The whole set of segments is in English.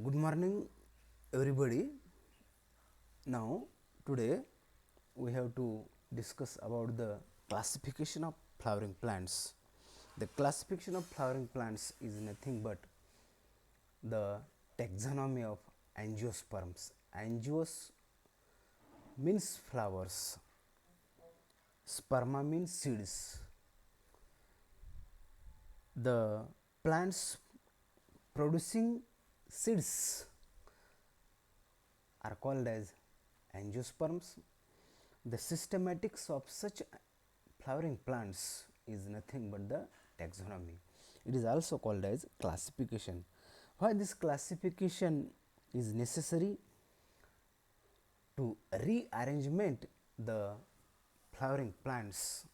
Good morning, everybody. Now, today we have to discuss about the classification of flowering plants. The classification of flowering plants is nothing but the taxonomy of angiosperms. Angios means flowers, sperma means seeds. The plants producing seeds are called as angiosperms. The systematics of such flowering plants is nothing but the taxonomy. It is also called as classification. Why this classification is necessary? To rearrangement the flowering plants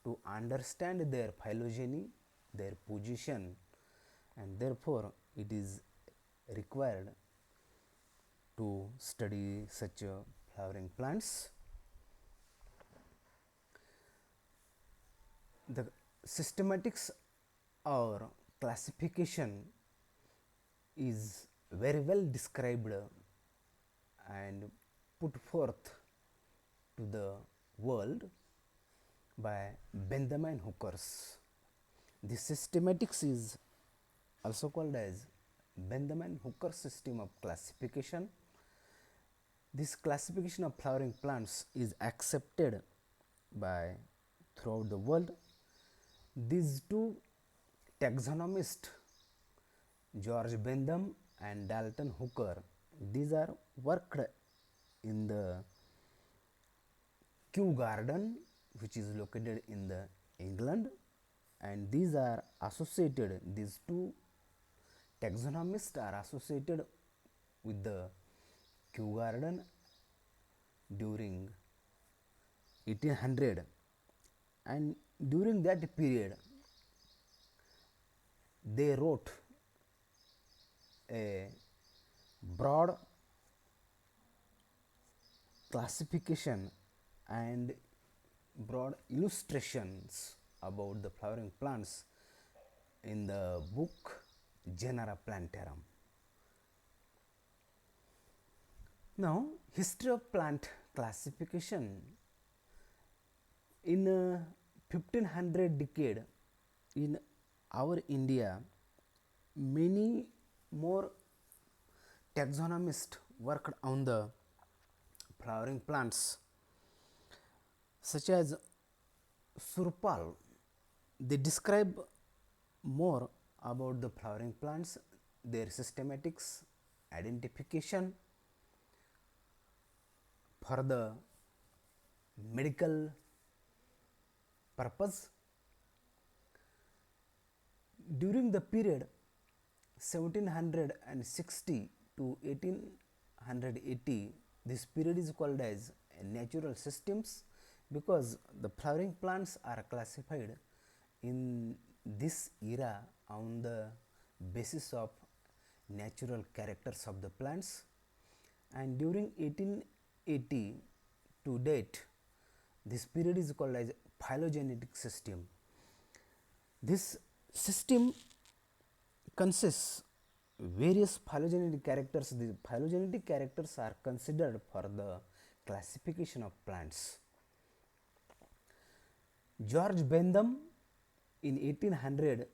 to understand their phylogeny, their position, and therefore it is required to study such flowering plants. The systematics or classification is very well described and put forth to the world by Bentham and Hookers. The systematics is also called as Bentham and Hooker system of classification. This classification of flowering plants is accepted by throughout the world. These two taxonomists, George Bentham and Dalton Hooker, these are worked in the Kew Garden, which is located in the England, and these are associated, these two taxonomists are associated with the Kew Garden during 1800, and during that period they wrote a broad classification and broad illustrations about the flowering plants in the book Genera Plantarum. Now, history of plant classification. In 1500 decade in our India, many more taxonomists worked on the flowering plants, such as Surpal. They describe more about the flowering plants, their systematics, identification for the medical purpose. During the period 1760 to 1880, this period is called as natural systems because the flowering plants are classified in this era on the basis of natural characters of the plants, and during 1880 to date this period is called as phylogenetic system. This system consists various phylogenetic characters. The phylogenetic characters are considered for the classification of plants. George Bentham in 1800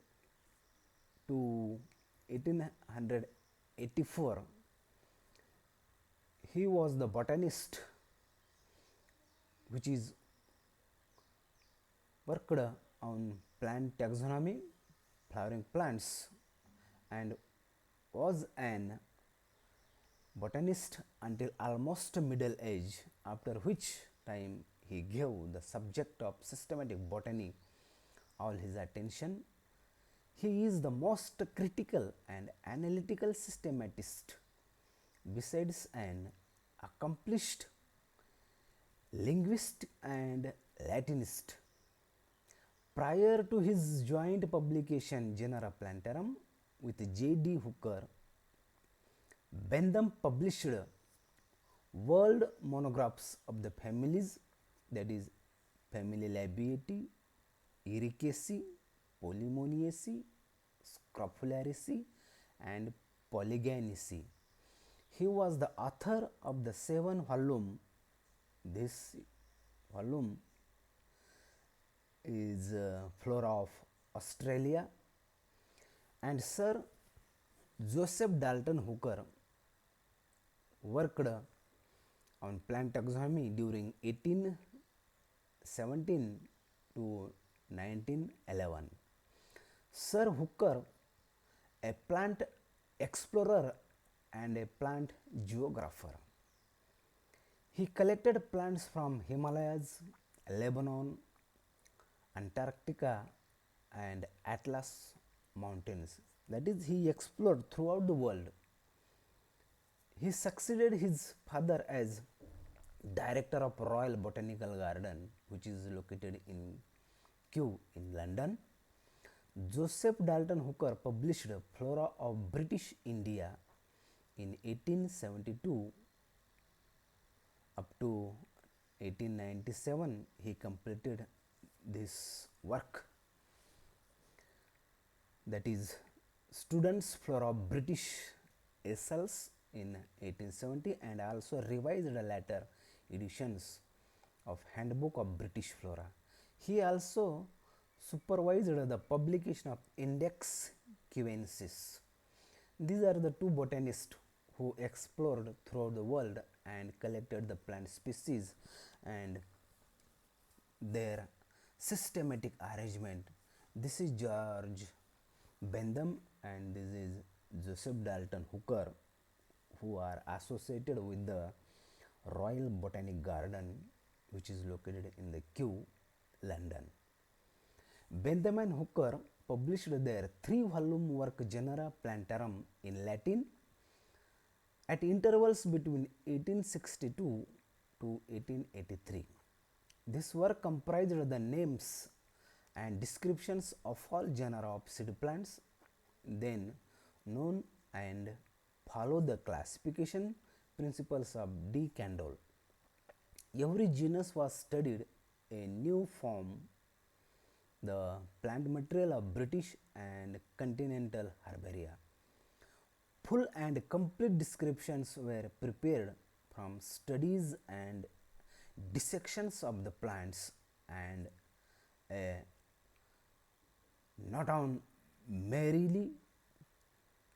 to 1884, he was the botanist which is worked on plant taxonomy, flowering plants, and was an botanist until almost middle age, after which time he gave the subject of systematic botany all his attention. He is the most critical and analytical systematist, besides an accomplished linguist and Latinist. Prior to his joint publication Genera Plantarum with J.D. Hooker, Bentham published world monographs of the families, that is family Labiaceae, Ericaceae, Polemoniaceae, Scrofulariaceae, and Polygynous. He was the author of the 7 volume. This volume is Flora of Australia, and Sir Joseph Dalton Hooker worked on plant taxonomy during 1817 to 1911. Sir Hooker, a plant explorer and a plant geographer, he collected plants from Himalayas, Lebanon, Antarctica and Atlas mountains. That is, he explored throughout the world. He succeeded his father as director of Royal Botanical Garden, which is located in Kew in London. Joseph Dalton Hooker published Flora of British India in 1872 up to 1897. He completed this work, that is Students Flora of British Isles in 1870, and also revised later editions of Handbook of British Flora. He also supervised the publication of Index Cubensis. These are the two botanists who explored throughout the world and collected the plant species and their systematic arrangement. This is George Bentham and this is Joseph Dalton Hooker, who are associated with the Royal Botanic Garden, which is located in the Kew, London. Bentham and Hooker published their 3-volume work Genera Plantarum in Latin at intervals between 1862 to 1883. This work comprised the names and descriptions of all genera of seed plants then known and follow the classification principles of D. Candolle. Every genus was studied a new form, the plant material of British and continental herbaria. Full and complete descriptions were prepared from studies and dissections of the plants and a not on merely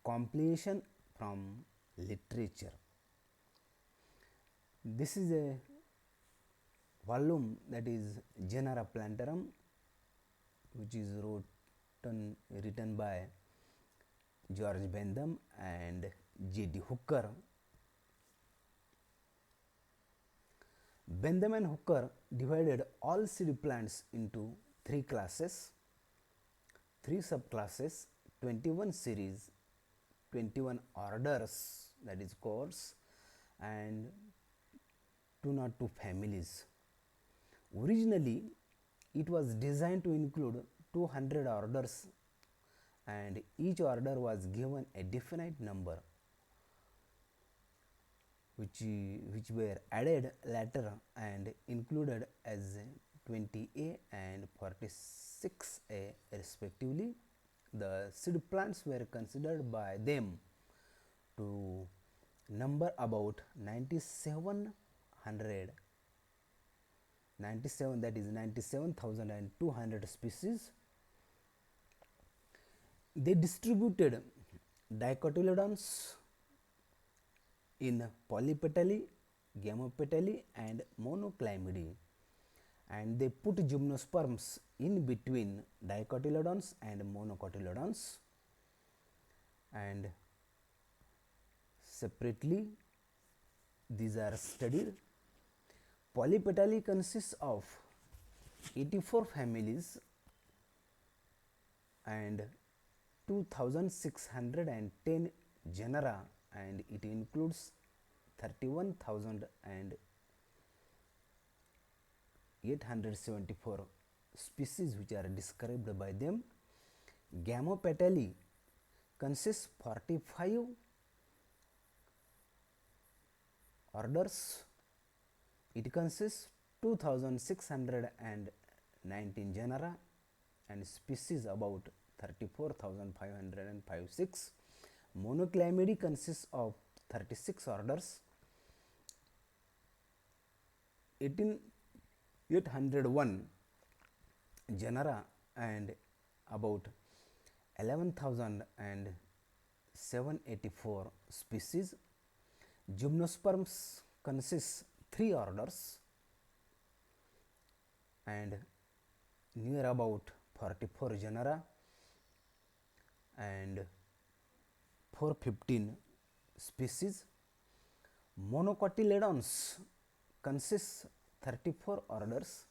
compilation from literature. This is a volume, that is Genera Plantarum, which is written by George Bentham and J.D. Hooker. Bentham and Hooker divided all seed plants into 3 classes, 3 subclasses, 21 series, 21 orders, that is cohorts, and 202 families. Originally, it was designed to include 200 orders, and each order was given a definite number, which were added later and included as 20A and 46A respectively. The seed plants were considered by them to number about 97,200 species. They distributed dicotyledons in polypetally, gamopetally and monoclinidae, and they put gymnosperms in between dicotyledons and monocotyledons, and separately these are studied. Polypetally consists of 84 families and 2610 genera, and it includes 31,874 species which are described by them. Gamopetally consists 45 orders. It consists 2619 genera and species about 34,556. Monoclamidy consists of 36 orders, 801 genera and about 11,784 species. Gymnosperms consists 3 orders and near about 44 genera and 415 species. Monocotyledons consists 34 orders,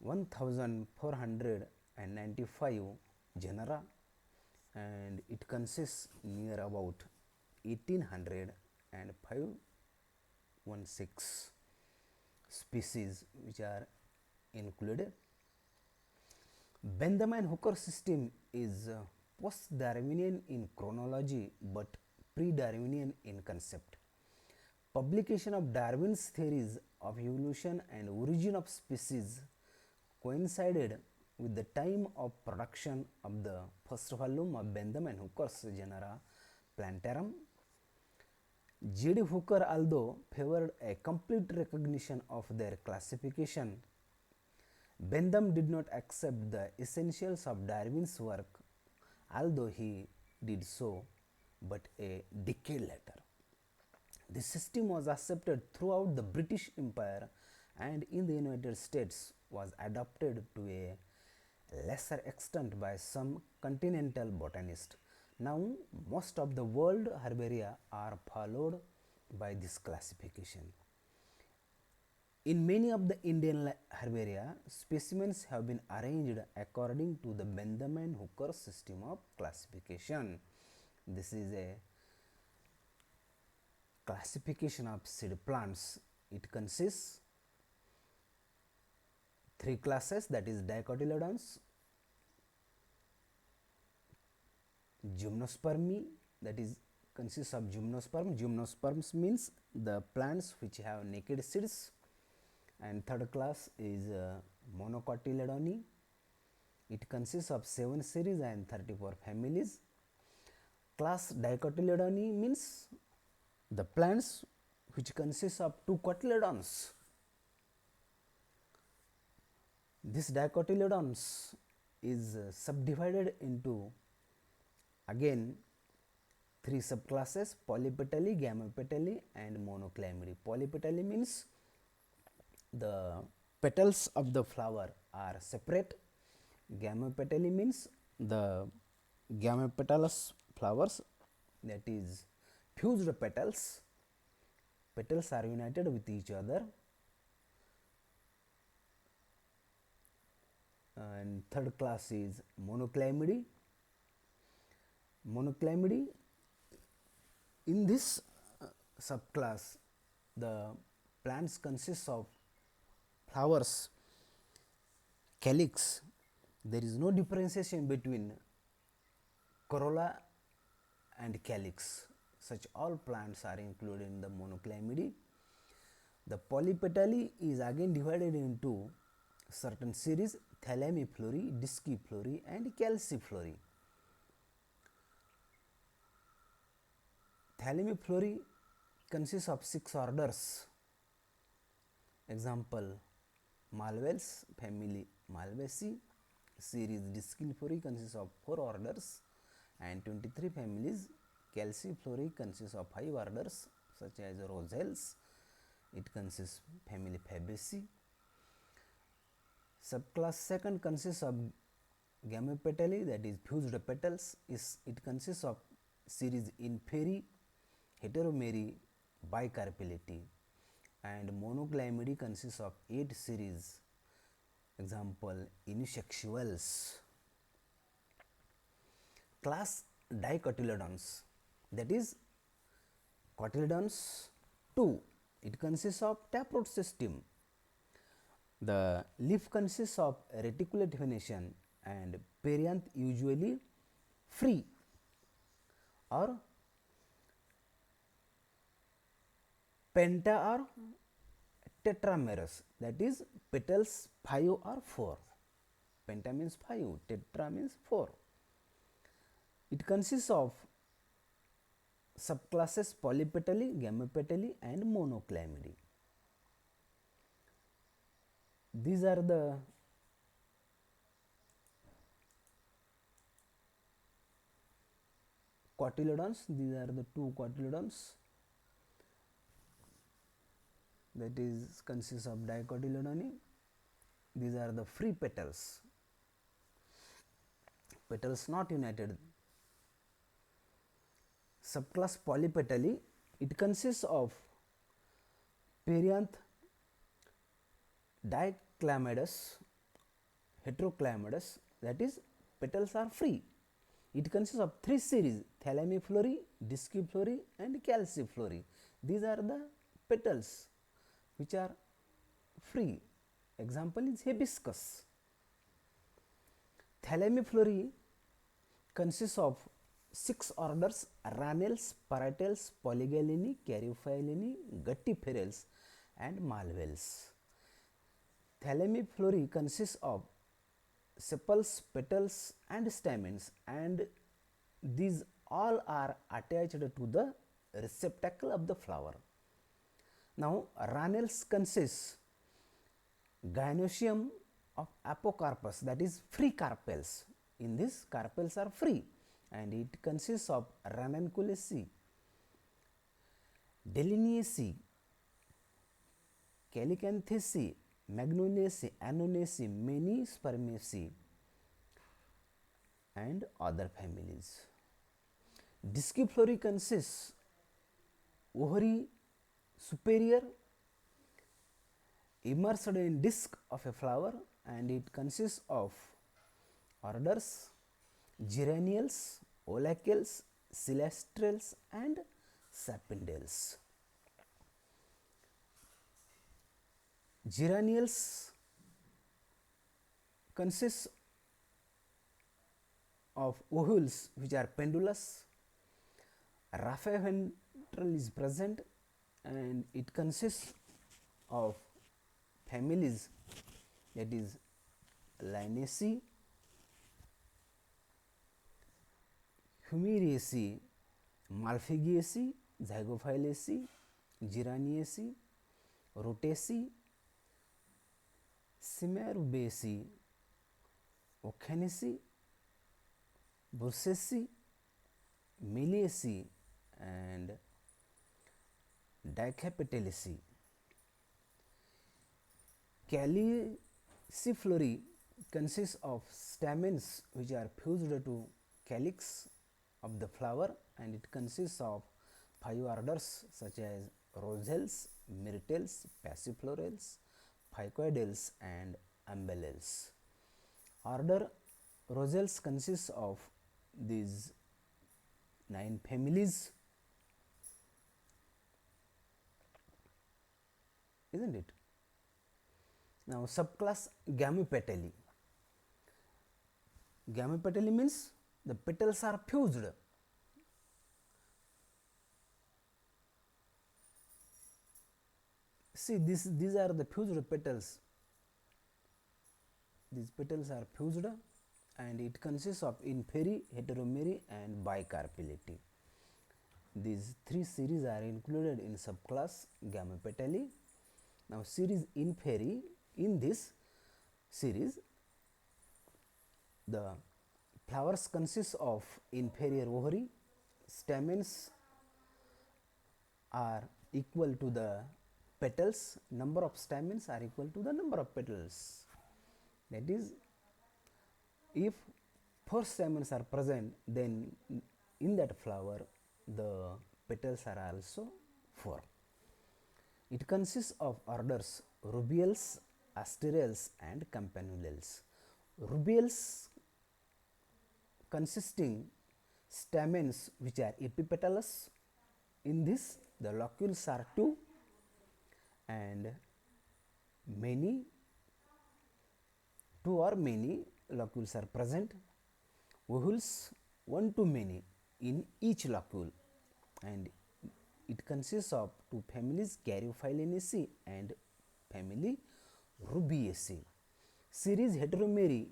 1495 genera and it consists near about 1800 and 516 species which are included. Bentham and Hooker system is post-Darwinian in chronology but pre-Darwinian in concept. Publication of Darwin's theories of evolution and origin of species coincided with the time of production of the first volume of Bentham and Hooker's genera Plantarum. J.D. Hooker, although favored a complete recognition of their classification, Bentham did not accept the essentials of Darwin's work, although he did so but a decade later. The system was accepted throughout the British Empire and in the United States was adopted to a lesser extent by some continental botanists. Now, most of the world herbaria are followed by this classification. In many of the Indian herbaria, specimens have been arranged according to the Bentham and Hooker system of classification. This is a classification of seed plants. It consists 3 classes, that is dicotyledons, gymnospermi, that is consists of gymnosperm. Gymnosperms means the plants which have naked seeds, and third class is monocotyledoni. It consists of 7 series and 34 families. Class dicotyledoni means the plants which consists of 2 cotyledons. This dicotyledons is subdivided into again 3 subclasses: polypetally, gamopetally and monoclamidy. Polypetally means the petals of the flower are separate. Gamopetally means the gamopetalous flowers, that is fused petals. Petals are united with each other. And third class is monoclamidy. Monoclamidy, in this subclass, the plants consist of flowers, calyx. There is no differentiation between corolla and calyx. Such all plants are included in the monoclamidy. The polypetally is again divided into certain series: thalamiflorae, disciflorae and calciflorae. Thalamiflorae consists of 6 orders. Example: Malvaceae, family Malvaceae. Series Disciflorae consists of 4 orders and 23 families. Calciflorae consists of 5 orders such as Rosales. It consists family Fabaceae. Subclass second consists of gamopetally, that is fused petals. It consists of series INFERAE, heteromere, bicarpellity, and monoclamidy consists of 8 series. Example: unisexuals. Class dicotyledons, that is cotyledons 2. It consists of taproot system. The leaf consists of reticulate venation and perianth usually free or penta or tetramerous, that is petals 5 or 4. Penta means 5, tetra means 4. It consists of subclasses polypetally, gamopetally and monoclinidae. These are the cotyledons. These are the two cotyledons, that is consists of dicotyledony. These are the free petals, petals not united. Subclass polypetally, it consists of perianth, diclamidous, heteroclamidous, that is petals are free. It consists of three series: thalamiflorae, disciflorae and calciflorae. These are the petals which are free. Example is hibiscus. Thalamiflorae consists of 6 orders: ranels, paratels, polygynini, caryophyllini, guttiferales and malveals. Thalamiflorae consists of sepals, petals and stamens, and these all are attached to the receptacle of the flower. Now ranels consists gynoecium of apocarpus, that is free carpels. In this, carpels are free and it consists of ranunculaceae, delineaceae, calycantheaceae, magnoliaceae, annonaceae, many spermaceae and other families. Disciflorae consists ovary superior immersed in disc of a flower, and it consists of orders geranials, olacales, celastrals and sapindales. Geranials consists of ovules which are pendulous, raphe ventral is present, and it consists of families, that is Linaceae, Humeraceae, Malpighiaceae, Zygophyllaceae, Geraniaceae, Rutaceae, Cimarubaceae, Okhanaceae, Bursaceae, Meliaceae and Dicapitalaceae. CALYCIFLORAE consists of stamens which are fused to calyx of the flower, and it consists of 5 orders such as rosales, myrtles, passiflorales, phycoidales and umbellales. Order rosales consists of these 9 families, isn't it? Now subclass gamopetally. Gamopetally means the petals are fused. See, these are the fused petals. These petals are fused and it consists of inferior, heteromere and bicarpellity. These 3 series are included in subclass gamopetally. Now series inferior, in this series the flowers consist of inferior ovary, stamens are equal to the petals, number of stamens are equal to the number of petals. That is, if 4 stamens are present, then in that flower the petals are also 4. It consists of orders rubiales, asterales and campanulales. Rubiales consisting stamens which are epipetalous. In this, the locules are 2 and many 2 or many locules are present. Ovules 1 to many in each locule, and it consists of 2 families, Caryophyllinaceae and family Rubiaceae. Series heteromere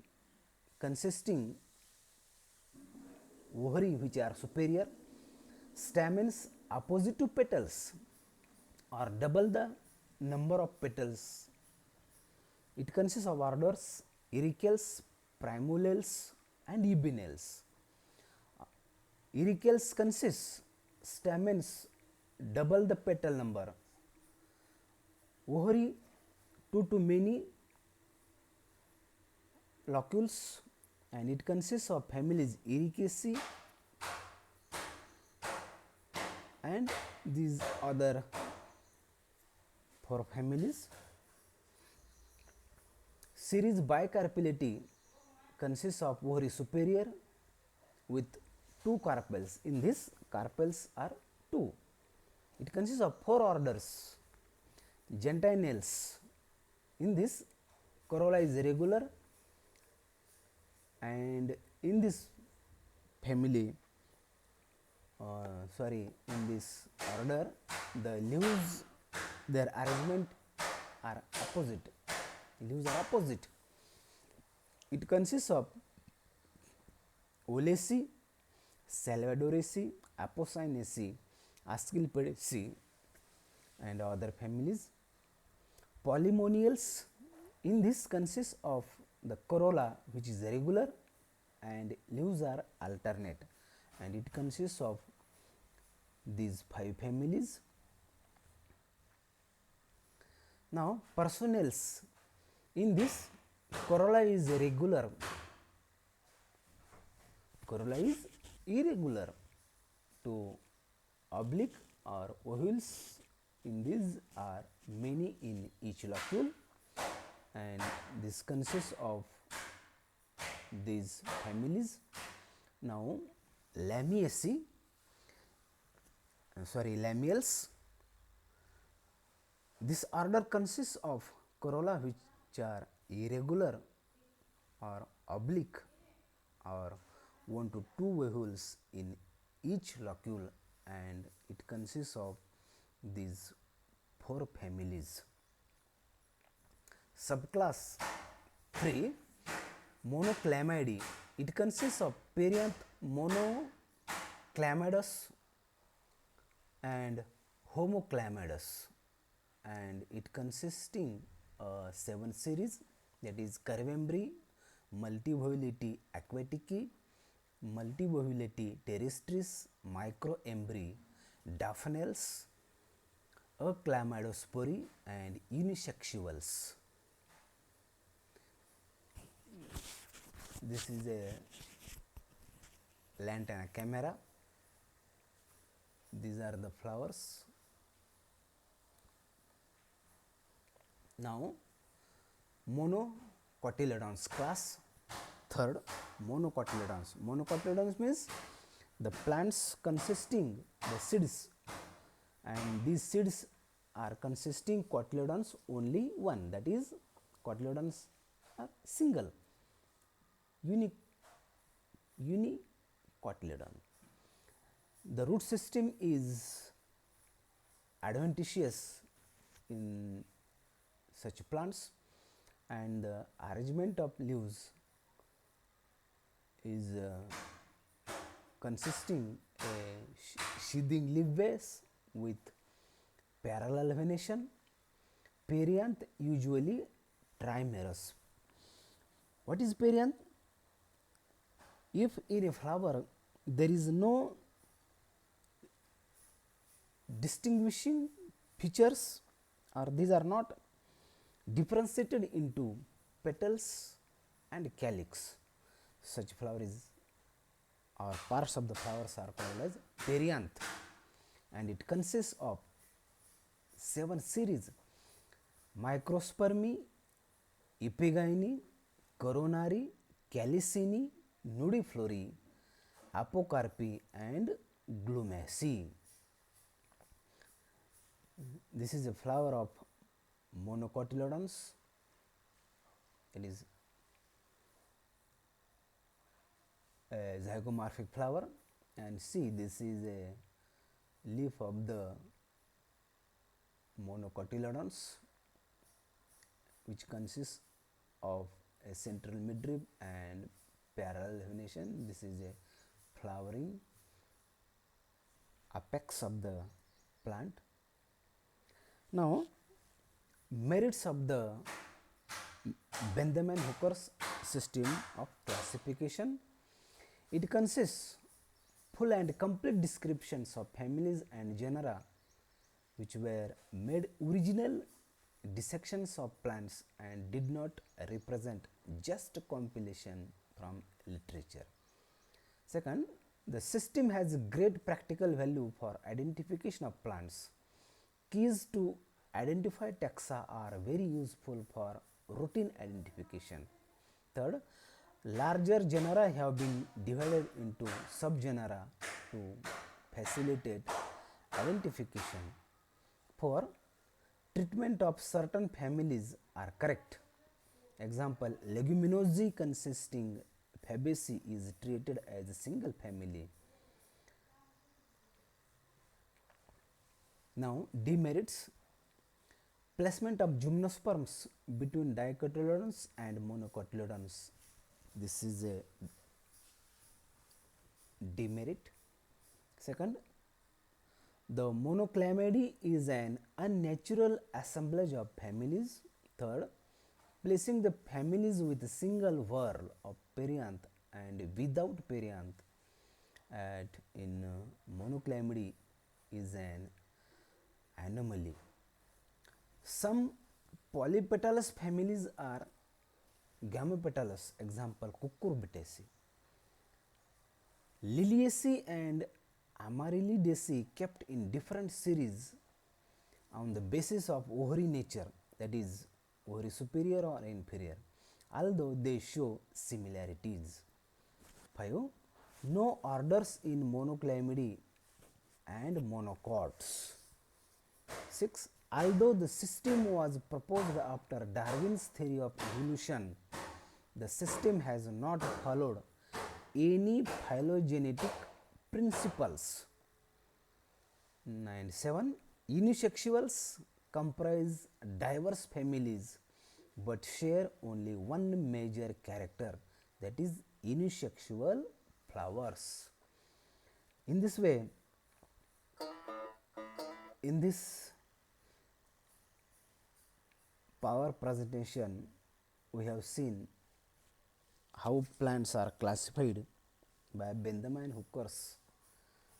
consisting ovary which are superior, Stamens opposite to petals or double the number of petals. It consists of orders Ericales, Primulales and Ubenales. Ericales consists stamens double the petal number. Ovary 2 to many locules, and it consists of families Ericaceae and these other 4 families. Series bicarpellity consists of ovary superior with 2 carpels. In this, carpels are 2. It consists of 4 orders. Gentinales. In this, corolla is regular, and in this family, in this order, the leaves, their arrangement are opposite. Leaves are opposite. It consists of Olaceae, Salvadoraceae, Apocynaceae, Asclepiadaceae and other families. Polymonials. In this consists of the corolla, which is regular, and leaves are alternate, and it consists of these 5 families. Now, personals. In this, corolla is regular, corolla is irregular to oblique or ovules. In these are many in each locule, and this consists of these families. Now, lamiales, this order consists of corolla which are irregular or oblique or 1 to 2 ovules in each locule, and it consists of these 4 families. Subclass 3, monoclamidae. It consists of perianth monoclamidas and homoclamidas, and it consisting 7 series, that is Curvembri, Multivolati aquatici, Multivolati terrestris, Microembry, Daphnails, Achlamidospori and unisexuals. This is a lantana camera. These are the flowers. Now, monocotyledons class. Third, monocotyledons. Monocotyledons means the plants consisting the seeds, and these seeds are consisting cotyledons only one, that is cotyledons are single, unicotyledon. The root system is adventitious in such plants, and the arrangement of leaves is consisting a sheathing leaf base with parallel venation. Perianth usually trimerous. What is perianth? If in a flower there is no distinguishing features, or these are not differentiated into petals and calyx, such flowers or parts of the flowers are called as perianth, and it consists of 7 series: Microspermi, Epigyne, Coronari, Calycini, Nudiflori, Apocarpi and Glumaceae. This is a flower of monocotyledons. It is a zygomorphic flower, and see, this is a leaf of the monocotyledons, which consists of a central midrib and parallel venation. This is a flowering apex of the plant. Now, merits of the Bentham and Hooker's system of classification. It consists full and complete descriptions of families and genera which were made original dissections of plants and did not represent just compilation from literature. Second, the system has great practical value for identification of plants. Keys to identify taxa are very useful for routine identification. Third, larger genera have been divided into subgenera to facilitate identification. 4. Treatment of certain families are correct. Example, Leguminosae consisting Fabaceae is treated as a single family. Now, demerits. Placement of gymnosperms between dicotyledons and monocotyledons. This is a demerit. Second, the monoclamidae is an unnatural assemblage of families. Third, placing the families with a single whorl of perianth and without perianth in monoclamidae is an anomaly. Some polypetalous families are gamopetalous, example Cucurbitaceae. Liliaceae and Amaryllidaceae kept in different series on the basis of ovary nature, that is ovary superior or inferior, although they show similarities. 5. No orders in monoclamidae and monocots. 6. Although the system was proposed after Darwin's theory of evolution, the system has not followed any phylogenetic principles. 7. Unisexuals comprise diverse families but share only one major character, that is unisexual flowers. In this way, in this power presentation, we have seen how plants are classified by Bentham and Hooker's,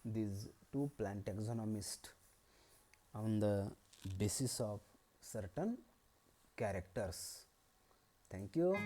these two plant taxonomists, on the basis of certain characters. Thank you.